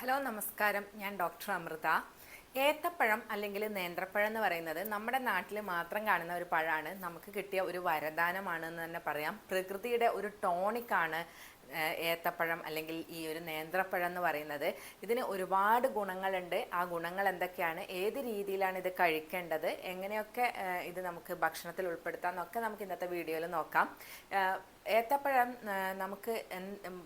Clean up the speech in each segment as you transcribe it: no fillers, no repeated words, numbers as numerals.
Hello നമസ്കാരം, ഞാൻ doctor Amrita. ഏത്തപ്പഴം അല്ലെങ്കിൽ നേന്ത്രപ്പഴം എന്ന് പറയുന്നത് നമ്മുടെ നാട്ടിൽ മാത്രം കാണുന്ന ഒരു പഴമാണ്. നമുക്ക് കിട്ടിയ ഒരു വരദാനമാണെന്ന് തന്നെ പറയാം. പ്രകൃതിയുടെ ഒരു ടോണിക്കാണ് ഏത്തപ്പഴം അല്ലെങ്കിൽ ഈ ഒരു നേന്ത്രപ്പഴം എന്ന് പറയുന്നത്. ഇതിന് ഒരുപാട് ഗുണങ്ങളുണ്ട്. ആ ഗുണങ്ങൾ എന്തൊക്കെയാണ്, ഏത് രീതിയിലാണ് ഇത് കഴിക്കേണ്ടത്, എങ്ങനെയൊക്കെ ഇത് നമുക്ക് ഭക്ഷണത്തിൽ ഉൾപ്പെടുത്താം എന്നൊക്കെ നമുക്ക് ഇന്നത്തെ വീഡിയോയിൽ നോക്കാം. ഏത്തപ്പഴം നമുക്ക്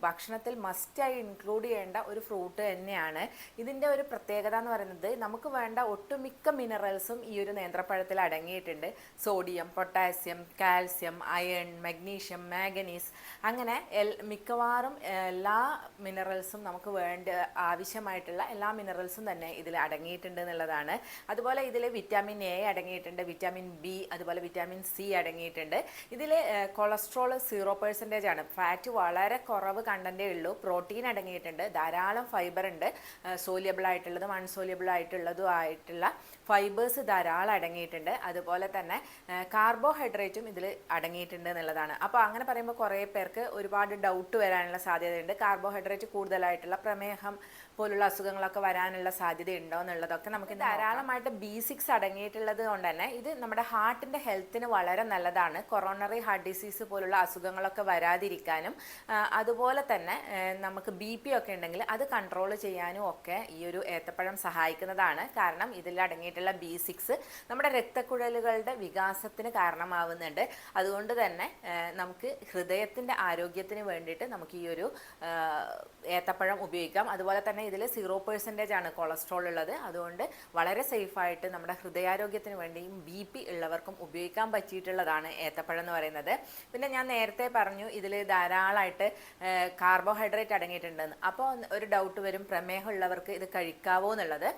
ഭക്ഷണത്തിൽ മസ്റ്റായി ഇൻക്ലൂഡ് ചെയ്യേണ്ട ഒരു ഫ്രൂട്ട് തന്നെയാണ്. ഇതിൻ്റെ ഒരു പ്രത്യേകത എന്ന് പറയുന്നത് നമുക്ക് വേണ്ട ഒട്ടുമിക്ക മിനറൽസും ഈ ഒരു നേന്ത്രപ്പഴത്തിൽ അടങ്ങിയിട്ടുണ്ട്. Sodium, potassium, calcium, iron, magnesium, manganese, അങ്ങനെ മിക്കവാറും എല്ലാ മിനറൽസും നമുക്ക് ആവശ്യമായിട്ടുള്ള എല്ലാ മിനറൽസും തന്നെ ഇതിൽ അടങ്ങിയിട്ടുണ്ട് എന്നുള്ളതാണ്. അതുപോലെ ഇതിൽ വിറ്റാമിൻ എ അടങ്ങിയിട്ടുണ്ട്, വിറ്റാമിൻ ബി, അതുപോലെ വിറ്റാമിൻ സി അടങ്ങിയിട്ടുണ്ട്. ഇതിൽ കൊളസ്ട്രോൾ 0% ആണ്. ഫാറ്റ് വളരെ കുറവ് കണ്ടന്റേ ഉള്ളൂ. പ്രോട്ടീൻ അടങ്ങിയിട്ടുണ്ട്, ധാരാളം ഫൈബർ ഉണ്ട്, സോലിയബിൾ ആയിട്ടുള്ളതും അൺസോലിയബിൾ ആയിട്ടുള്ള ഫൈബേഴ്സ് ധാരാളം അടങ്ങിയിട്ടുണ്ട്. അതുപോലെ തന്നെ കാർബോഹൈഡ്രേറ്റും ഇതിൽ അടങ്ങിയിട്ടുണ്ട് എന്നുള്ളതാണ്. അപ്പോൾ അങ്ങനെ പറയുമ്പോൾ കുറേ പേർക്ക് ഒരുപാട് ഡൗട്ട് വരാനുള്ള സാധ്യതയുണ്ട്. കാർബോഹൈഡ്രേറ്റ് കൂടുതലായിട്ടുള്ള പ്രമേഹം പോലുള്ള അസുഖങ്ങളൊക്കെ വരാനുള്ള സാധ്യത ഉണ്ടോ എന്നുള്ളതൊക്കെ നമുക്ക് ധാരാളമായിട്ട് B6 അടങ്ങിയിട്ടുള്ളത് കൊണ്ട് തന്നെ ഇത് നമ്മുടെ ഹാർട്ടിൻ്റെ ഹെൽത്തിന് വളരെ നല്ലതാണ്. കൊറോണറി ഹാർട്ട് ഡിസീസ് പോലുള്ള അസുഖങ്ങളൊക്കെ വരാതിരിക്കാനും അതുപോലെ തന്നെ നമുക്ക് BP ഒക്കെ ഉണ്ടെങ്കിൽ അത് കൺട്രോൾ ചെയ്യാനും ഒക്കെ ഈ ഒരു ഏത്തപ്പഴം സഹായിക്കുന്നതാണ്. കാരണം ഇതിൽ അടങ്ങിയിട്ടുള്ള B6 നമ്മുടെ രക്തക്കുഴലുകളുടെ വികാസത്തിന് കാരണമാവുന്നുണ്ട്. അതുകൊണ്ട് തന്നെ നമുക്ക് ഹൃദയത്തിൻ്റെ ആരോഗ്യത്തിന് വേണ്ടിയിട്ട് നമുക്ക് ഈ ഒരു ഏത്തപ്പഴം ഉപയോഗിക്കാം. അതുപോലെ തന്നെ ഇതിൽ 0% ആണ് കൊളസ്ട്രോൾ ഉള്ളത്. അതുകൊണ്ട് വളരെ സേഫായിട്ട് നമ്മുടെ ഹൃദയാരോഗ്യത്തിന് വേണ്ടിയും BP ഉള്ളവർക്കും ഉപയോഗിക്കാൻ പറ്റിയിട്ടുള്ളതാണ് ഏത്തപ്പഴം എന്ന് പറയുന്നത്. പിന്നെ ഞാൻ നേരത്തെ പറഞ്ഞു ഇതിൽ ധാരാളമായിട്ട് കാർബോഹൈഡ്രേറ്റ് അടങ്ങിയിട്ടുണ്ടെന്ന്. അപ്പോൾ ഒരു ഡൗട്ട് വരും, പ്രമേഹമുള്ളവർക്ക് ഇത് കഴിക്കാവോ എന്നുള്ളത്.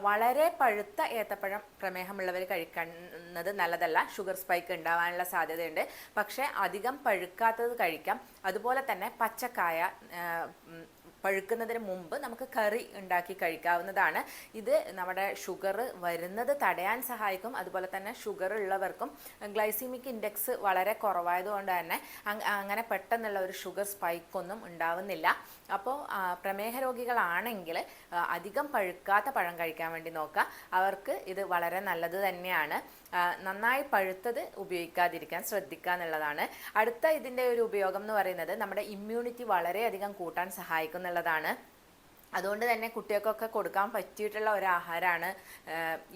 വളരെ പഴുത്ത ഏത്തപ്പഴം പ്രമേഹമുള്ളവർ കഴിക്കുന്നത് നല്ലതല്ല, ഷുഗർ സ്പൈക്ക് ഉണ്ടാവാനുള്ള സാധ്യതയുണ്ട്. പക്ഷേ അധികം പഴുക്കാത്തത് കഴിക്കാം. അതുപോലെ തന്നെ പച്ചക്കായ പഴുക്കുന്നതിന് മുമ്പ് നമുക്ക് കറി ഉണ്ടാക്കി കഴിക്കാവുന്നതാണ്. ഇത് നമ്മുടെ ഷുഗർ വരുന്നത് തടയാൻ സഹായിക്കും. അതുപോലെ തന്നെ ഷുഗർ ഉള്ളവർക്കും ഗ്ലൈസിമിക് ഇൻഡെക്സ് വളരെ കുറവായതുകൊണ്ട് തന്നെ അങ്ങനെ പെട്ടെന്നുള്ള ഒരു ഷുഗർ സ്പൈക്കൊന്നും ഉണ്ടാവുന്നില്ല. അപ്പോൾ പ്രമേഹ രോഗികളാണെങ്കിൽ അധികം പഴുക്കാത്ത പഴം കഴിക്കാൻ വേണ്ടി നോക്കുക. അവർക്ക് ഇത് വളരെ നല്ലത് തന്നെയാണ്. നന്നായി പഴുത്തത് ഉപയോഗിക്കാതിരിക്കാൻ ശ്രദ്ധിക്കുക എന്നുള്ളതാണ്. അടുത്ത ഇതിൻ്റെ ഒരു ഉപയോഗം എന്ന് പറയുന്നത് നമ്മുടെ ഇമ്മ്യൂണിറ്റി വളരെയധികം കൂട്ടാൻ സഹായിക്കുന്നുള്ളതാണ്. അതുകൊണ്ട് തന്നെ കുട്ടികൾക്കൊക്കെ കൊടുക്കാൻ പറ്റിയിട്ടുള്ള ഒരു ആഹാരമാണ്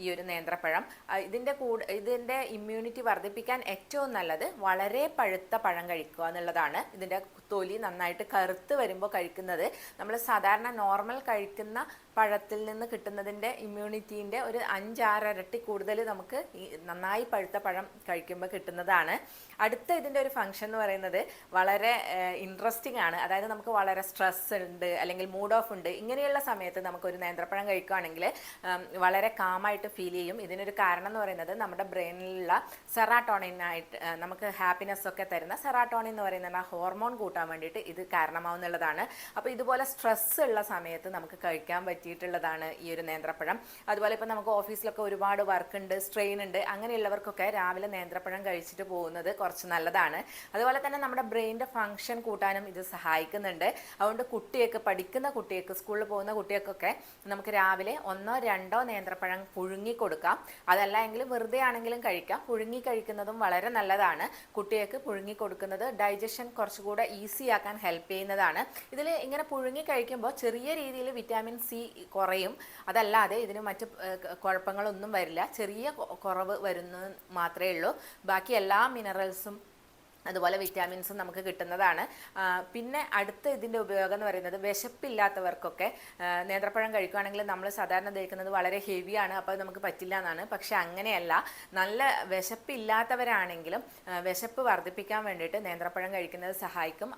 ഈ ഒരു നേന്ത്രപ്പഴം. ഇതിൻ്റെ ഇമ്മ്യൂണിറ്റി വർദ്ധിപ്പിക്കാൻ ഏറ്റവും നല്ലത് വളരെ പഴുത്ത പഴം കഴിക്കുക എന്നുള്ളതാണ്. ഇതിൻ്റെ തൊലി നന്നായിട്ട് കറുത്ത് വരുമ്പോൾ കഴിക്കുന്നത് നമ്മൾ സാധാരണ നോർമൽ കഴിക്കുന്ന പഴത്തിൽ നിന്ന് കിട്ടുന്നതിൻ്റെ ഇമ്മ്യൂണിറ്റീൻ്റെ ഒരു 5-6 ഇരട്ടി കൂടുതൽ നമുക്ക് നന്നായി പഴുത്ത പഴം കഴിക്കുമ്പോൾ കിട്ടുന്നതാണ്. അടുത്ത ഇതിൻ്റെ ഒരു ഫംഗ്ഷൻ എന്ന് പറയുന്നത് വളരെ ഇൻട്രസ്റ്റിംഗ് ആണ്. അതായത് നമുക്ക് വളരെ സ്ട്രെസ് ഉണ്ട് അല്ലെങ്കിൽ മൂഡ് ഓഫ് ഉണ്ട്, ഇങ്ങനെയുള്ള സമയത്ത് നമുക്കൊരു നേന്ത്രപ്പഴം കഴിക്കുകയാണെങ്കിൽ വളരെ കാമായിട്ട് ഫീൽ ചെയ്യും. ഇതിനൊരു കാരണം എന്ന് പറയുന്നത് നമ്മുടെ ബ്രെയിനിലുള്ള സെറാട്ടോണിനായിട്ട് നമുക്ക് ഹാപ്പിനെസ് ഒക്കെ തരുന്ന സെറാട്ടോണിൻ എന്ന് പറയുന്ന ഹോർമോൺ കൂട്ടാൻ വേണ്ടിയിട്ട് ഇത് കാരണമാവുന്നുള്ളതാണ്. അപ്പോൾ ഇതുപോലെ സ്ട്രെസ് ഉള്ള സമയത്ത് നമുക്ക് കഴിക്കാൻ പറ്റിയിട്ടുള്ളതാണ് ഈ ഒരു നേന്ത്രപ്പഴം. അതുപോലെ ഇപ്പോൾ നമുക്ക് ഓഫീസിലൊക്കെ ഒരുപാട് വർക്ക് ഉണ്ട്, സ്ട്രെയിൻ ഉണ്ട്, അങ്ങനെയുള്ളവർക്കൊക്കെ രാവിലെ നേന്ത്രപ്പഴം കഴിച്ചിട്ട് പോകുന്നത് കുറച്ച് നല്ലതാണ്. അതുപോലെ തന്നെ നമ്മുടെ ബ്രെയിനിൻ്റെ ഫംഗ്ഷൻ കൂട്ടാനും ഇത് സഹായിക്കുന്നുണ്ട്. അതുകൊണ്ട് പഠിക്കുന്ന കുട്ടികൾക്ക്, സ്കൂളിൽ പോകുന്ന കുട്ടികൾക്കൊക്കെ നമുക്ക് രാവിലെ 1-2 നേന്ത്രപ്പഴം പുഴുങ്ങി കൊടുക്കാം. അതല്ല എങ്കിൽ വെറുതെ ആണെങ്കിലും കഴിക്കാം. പുഴുങ്ങി കഴിക്കുന്നതും വളരെ നല്ലതാണ്. കുട്ടികൾക്ക് പുഴുങ്ങി കൊടുക്കുന്നത് ഡൈജഷൻ കുറച്ചുകൂടെ ഈസി ആക്കാൻ ഹെൽപ്പ് ചെയ്യുന്നതാണ്. ഇതിൽ ഇങ്ങനെ പുഴുങ്ങി കഴിക്കുമ്പോൾ ചെറിയ രീതിയിൽ വിറ്റാമിൻ സി കുറയും. അതല്ലാതെ ഇതിന് മറ്റ് കുഴപ്പങ്ങളൊന്നും വരില്ല. ചെറിയ കുറവ് വരുന്നത് മാത്രമേ ഉള്ളൂ. ബാക്കി എല്ലാ മിനറൽസും അതുപോലെ വിറ്റാമിൻസും നമുക്ക് കിട്ടുന്നതാണ്. പിന്നെ അടുത്ത ഇതിൻ്റെ ഉപയോഗം എന്ന് പറയുന്നത് വിശപ്പില്ലാത്തവർക്കൊക്കെ നേന്ത്രപ്പഴം കഴിക്കുകയാണെങ്കിൽ നമ്മൾ സാധാരണ ധരിക്കുന്നത് വളരെ ഹെവിയാണ്, അപ്പോൾ നമുക്ക് പറ്റില്ല എന്നാണ്. പക്ഷെ അങ്ങനെയല്ല. നല്ല വിശപ്പില്ലാത്തവരാണെങ്കിലും വിശപ്പ് വർദ്ധിപ്പിക്കാൻ വേണ്ടിയിട്ട് നേന്ത്രപ്പഴം കഴിക്കുന്നത് സഹായിക്കും.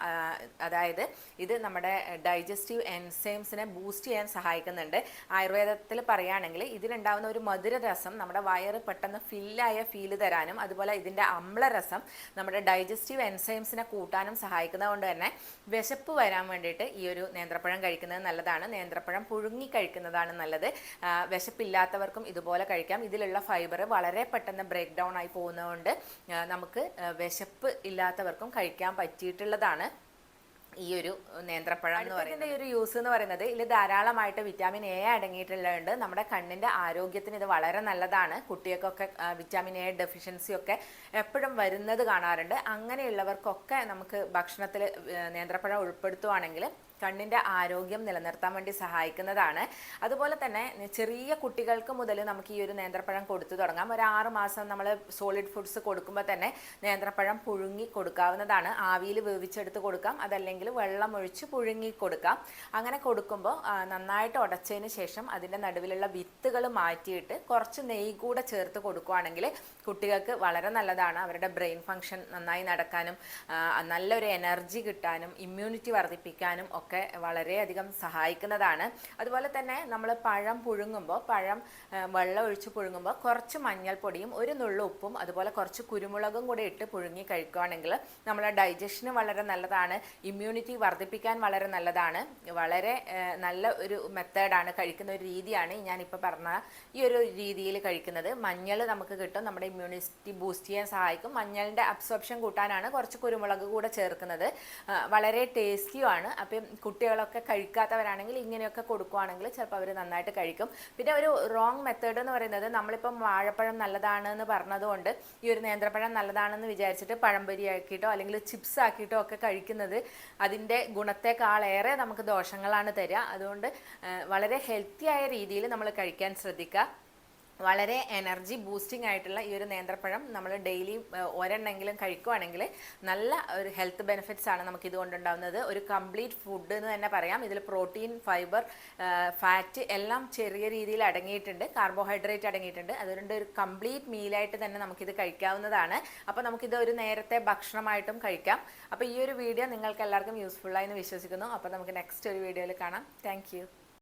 അതായത് ഇത് നമ്മുടെ ഡൈജസ്റ്റീവ് എൻസൈംസിനെ ബൂസ്റ്റ് ചെയ്യാൻ സഹായിക്കുന്നുണ്ട്. ആയുർവേദത്തിൽ പറയുകയാണെങ്കിൽ ഇതിലുണ്ടാകുന്ന ഒരു മധുരരസം നമ്മുടെ വയറ് പെട്ടെന്ന് ഫില്ലായ ഫീല് തരാനും അതുപോലെ ഇതിൻ്റെ അമ്ലരസം നമ്മുടെ ഡൈജസ്റ്റീവ് എൻസൈംസിനെ കൂട്ടാനും സഹായിക്കുന്നത് കൊണ്ട് തന്നെ വിശപ്പ് വരാൻ വേണ്ടിയിട്ട് ഈ ഒരു നേന്ത്രപ്പഴം കഴിക്കുന്നത് നല്ലതാണ്. നേന്ത്രപ്പഴം പുഴുങ്ങി കഴിക്കുന്നതാണ് നല്ലത്. വിശപ്പില്ലാത്തവർക്കും ഇതുപോലെ കഴിക്കാം. ഇതിലുള്ള ഫൈബർ വളരെ പെട്ടെന്ന് ബ്രേക്ക് ഡൗൺ ആയി പോകുന്നതുകൊണ്ട് നമുക്ക് വിശപ്പ് ഇല്ലാത്തവർക്കും കഴിക്കാൻ പറ്റിയിട്ടുള്ളതാണ്. ഈ ഒരു നേന്ത്രപ്പഴം എന്ന് പറയുന്നത്. ഈ ഒരു യൂസ് എന്ന് പറയുന്നത് ഇതിൽ ധാരാളമായിട്ട് വിറ്റാമിൻ എ അടങ്ങിയിട്ടുള്ളതുണ്ട്. നമ്മുടെ കണ്ണിന്റെ ആരോഗ്യത്തിന് ഇത് വളരെ നല്ലതാണ്. കുട്ടികൾക്കൊക്കെ വിറ്റാമിൻ എ ഡെഫിഷ്യൻസി ഒക്കെ എപ്പോഴും വരുന്നത് കാണാറുണ്ട്. അങ്ങനെയുള്ളവർക്കൊക്കെ നമുക്ക് ഭക്ഷണത്തിൽ നേന്ത്രപ്പഴം ഉൾപ്പെടുത്തുവാണെങ്കിൽ കണ്ണിൻ്റെ ആരോഗ്യം നിലനിർത്താൻ വേണ്ടി സഹായിക്കുന്നതാണ്. അതുപോലെ തന്നെ ചെറിയ കുട്ടികൾക്ക് മുതൽ നമുക്ക് ഈ ഒരു നേന്ത്രപ്പഴം കൊടുത്തു തുടങ്ങാം. ഒരു 6 മാസം നമ്മൾ സോളിഡ് ഫുഡ്സ് കൊടുക്കുമ്പോൾ തന്നെ നേന്ത്രപ്പഴം പുഴുങ്ങി കൊടുക്കാവുന്നതാണ്. ആവിയിൽ വേവിച്ചെടുത്ത് കൊടുക്കാം, അതല്ലെങ്കിൽ വെള്ളം ഒഴിച്ച് പുഴുങ്ങി കൊടുക്കാം. അങ്ങനെ കൊടുക്കുമ്പോൾ നന്നായിട്ട് ഉടച്ചതിന് ശേഷം അതിൻ്റെ നടുവിലുള്ള വിത്തുകൾ മാറ്റിയിട്ട് കുറച്ച് നെയ്യ് കൂടെ ചേർത്ത് കൊടുക്കുകയാണെങ്കിൽ കുട്ടികൾക്ക് വളരെ നല്ലതാണ്. അവരുടെ ബ്രെയിൻ ഫങ്ഷൻ നന്നായി നടക്കാനും നല്ലൊരു എനർജി കിട്ടാനും ഇമ്മ്യൂണിറ്റി വർദ്ധിപ്പിക്കാനും ഒക്കെ വളരെയധികം സഹായിക്കുന്നതാണ്. അതുപോലെ തന്നെ നമ്മൾ പഴം പുഴുങ്ങുമ്പോൾ വെള്ളം ഒഴിച്ച് പുഴുങ്ങുമ്പോൾ കുറച്ച് മഞ്ഞൾപ്പൊടിയും ഒരു നുള്ളു ഉപ്പും അതുപോലെ കുറച്ച് കുരുമുളകും കൂടി ഇട്ട് പുഴുങ്ങി കഴിക്കുകയാണെങ്കിൽ നമ്മളെ ഡൈജഷന് വളരെ നല്ലതാണ്. ഇമ്മ്യൂണിറ്റി വർദ്ധിപ്പിക്കാൻ വളരെ നല്ലതാണ്. വളരെ നല്ല ഒരു മെത്തേഡാണ്, കഴിക്കുന്ന ഒരു രീതിയാണ് ഞാനിപ്പോൾ പറഞ്ഞ ഈ ഒരു രീതിയിൽ കഴിക്കുന്നത്. മഞ്ഞൾ നമുക്ക് കിട്ടും, നമ്മുടെ ഇമ്മ്യൂണിറ്റി ബൂസ്റ്റ് ചെയ്യാൻ സഹായിക്കും. മഞ്ഞളിൻ്റെ അബ്സോർപ്ഷൻ കൂട്ടാനാണ് കുറച്ച് കുരുമുളക് കൂടെ ചേർക്കുന്നത്. വളരെ ടേസ്റ്റിയുമാണ്. അപ്പം കുട്ടികളൊക്കെ കഴിക്കാത്തവരാണെങ്കിൽ ഇങ്ങനെയൊക്കെ കൊടുക്കുകയാണെങ്കിൽ ചിലപ്പോൾ അവർ നന്നായിട്ട് കഴിക്കും. പിന്നെ ഒരു റോങ് മെത്തേഡ് എന്ന് പറയുന്നത്, നമ്മളിപ്പം വാഴപ്പഴം നല്ലതാണെന്ന് പറഞ്ഞതുകൊണ്ട് ഈ ഒരു നേന്ത്രപ്പഴം നല്ലതാണെന്ന് വിചാരിച്ചിട്ട് പഴംപൊരി ആക്കിയിട്ടോ അല്ലെങ്കിൽ ചിപ്സ് ആക്കിയിട്ടോ ഒക്കെ കഴിക്കുന്നത് അതിൻ്റെ ഗുണത്തെക്കാളേറെ നമുക്ക് ദോഷങ്ങളാണ് തരിക. അതുകൊണ്ട് വളരെ ഹെൽത്തി ആയ രീതിയിൽ നമ്മൾ കഴിക്കാൻ ശ്രദ്ധിക്കുക. വളരെ എനർജി ബൂസ്റ്റിംഗ് ആയിട്ടുള്ള ഈ ഒരു നേന്ത്രപ്പഴം നമ്മൾ ഡെയിലി ഒരെണ്ണെങ്കിലും കഴിക്കുകയാണെങ്കിൽ നല്ല ഒരു ഹെൽത്ത് ബെനിഫിറ്റ്സ് ആണ് നമുക്ക് ഇതുകൊണ്ടുണ്ടാകുന്നത്. ഒരു കംപ്ലീറ്റ് ഫുഡ് എന്ന് തന്നെ പറയാം. ഇതിൽ പ്രോട്ടീൻ, ഫൈബർ, ഫാറ്റ് എല്ലാം ചെറിയ രീതിയിൽ അടങ്ങിയിട്ടുണ്ട്, കാർബോഹൈഡ്രേറ്റ് അടങ്ങിയിട്ടുണ്ട്. അതുകൊണ്ട് ഒരു കംപ്ലീറ്റ് മീലായിട്ട് തന്നെ നമുക്കിത് കഴിക്കാവുന്നതാണ്. അപ്പോൾ നമുക്കിത് ഒരു നേരത്തെ ഭക്ഷണമായിട്ടും കഴിക്കാം. അപ്പോൾ ഈ ഒരു വീഡിയോ നിങ്ങൾക്ക് എല്ലാവർക്കും യൂസ്ഫുള്ളായി എന്ന് വിശ്വസിക്കുന്നു. അപ്പോൾ നമുക്ക് നെക്സ്റ്റ് ഒരു വീഡിയോയിൽ കാണാം. താങ്ക്